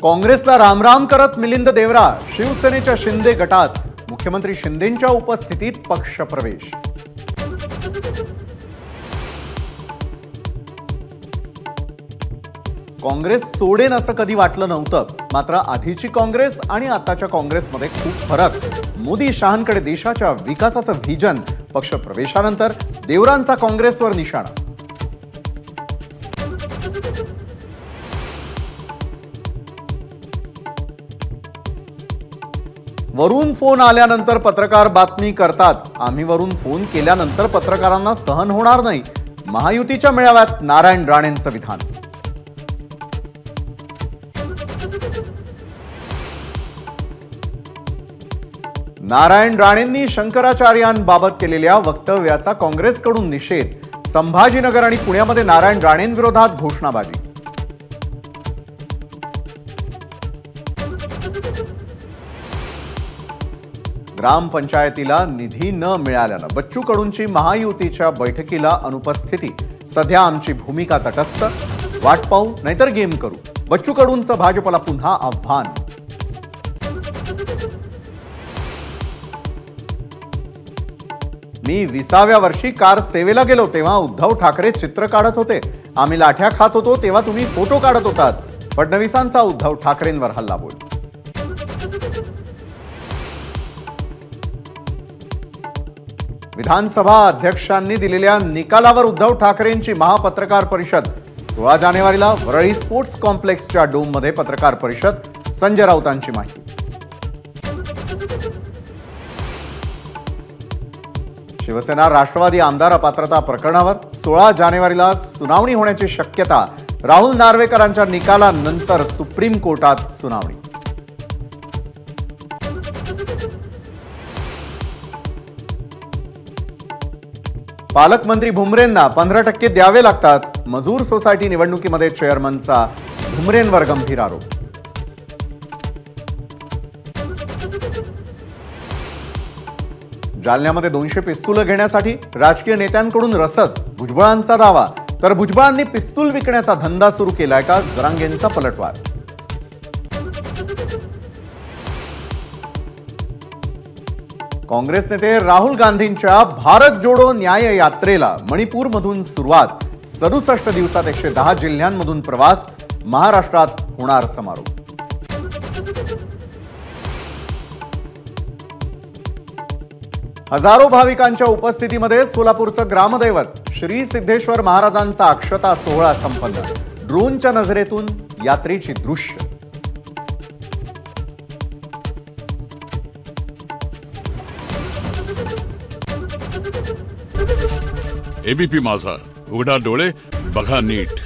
काँग्रेसला रामराम करत मिलिंद देवरा शिवसेनेच्या शिंदे गटात। मुख्यमंत्री शिंदेंच्या उपस्थितीत पक्षप्रवेश। काँग्रेस सोडेन असं कधी वाटलं नव्हतं, मात्र आधीची काँग्रेस आणि आताच्या काँग्रेसमध्ये खूप फरक। मोदी शहांकडे देशाच्या विकासाचं व्हिजन। पक्षप्रवेशानंतर देवरांचा काँग्रेसवर निशाणा। वरून फोन आल्यानंतर पत्रकार बातमी करतात। आम्ही वरून फोन केल्यानंतर पत्रकारांना सहन होणार नाही। महायुतीच्या मेळाव्यात नारायण राणेंचं विधान। नारायण राणेंनी शंकराचार्यांबाबत केलेल्या वक्तव्याचा काँग्रेसकडून निषेध। संभाजीनगर आणि पुण्यामध्ये नारायण राणेंविरोधात घोषणाबाजी। ग्रामपंचायतीला निधी न मिळाल्यानं बच्चू कडूंची महायुतीच्या बैठकीला अनुपस्थिती। सध्या आमची भूमिका तटस्थ, वाट पाहू नाहीतर गेम करू। बच्चू कडूंचं भाजपला पुन्हा आव्हान। मी 20व्या वर्षी कार सेवेला गेलो तेव्हा उद्धव ठाकरे चित्र काढत होते। आम्ही लाठ्या खात होतो तेव्हा तुम्ही फोटो काढत होतात। फडणवीसांचा उद्धव ठाकरेंवर हल्लाबोल। विधानसभा अध्यक्षांनी दिलेल्या निकालावर उद्धव ठाकरेंची महापत्रकार परिषद। 16 जानेवारीला वरळी स्पोर्ट्स कॉम्प्लेक्सच्या डोममध्ये पत्रकार परिषद। संजय राऊतांची माहिती। शिवसेना राष्ट्रवादी आमदार अपात्रता प्रकरणावर 16 जानेवारीला सुनावणी होण्याची शक्यता। राहुल नार्वेकरांच्या निकालानंतर सुप्रीम कोर्टात सुनावणी। पालकमंत्री भुमरेंना 15% द्यावे लागतात। मजूर सोसायटी निवडणुकीमध्ये चेअरमनचा भुमरेंवर गंभीर आरोप। जालन्यामध्ये 200 पिस्तूल घेण्यासाठी राजकीय नेत्यांकडून रसद। भुजबळांचा दावा, तर भुजबळांनी पिस्तूल विकण्याचा धंदा सुरू केलाय का? जरांगेंचा पलटवार। काँग्रेस नेते राहुल गांधींच्या भारत जोडो न्याय यात्रेला मणिपूरमधून सुरुवात। 67 दिवसात 110 जिल्ह्यांमधून प्रवास। महाराष्ट्रात होणार समारोप। हजारो भाविकांच्या उपस्थितीमध्ये सोलापूरचं ग्रामदैवत श्री सिद्धेश्वर महाराजांचा अक्षता सोहळा संपन्न। ड्रोनच्या नजरेतून यात्रेची दृश्य। एबीपी माझा, उघडा डोळे बघा नीट।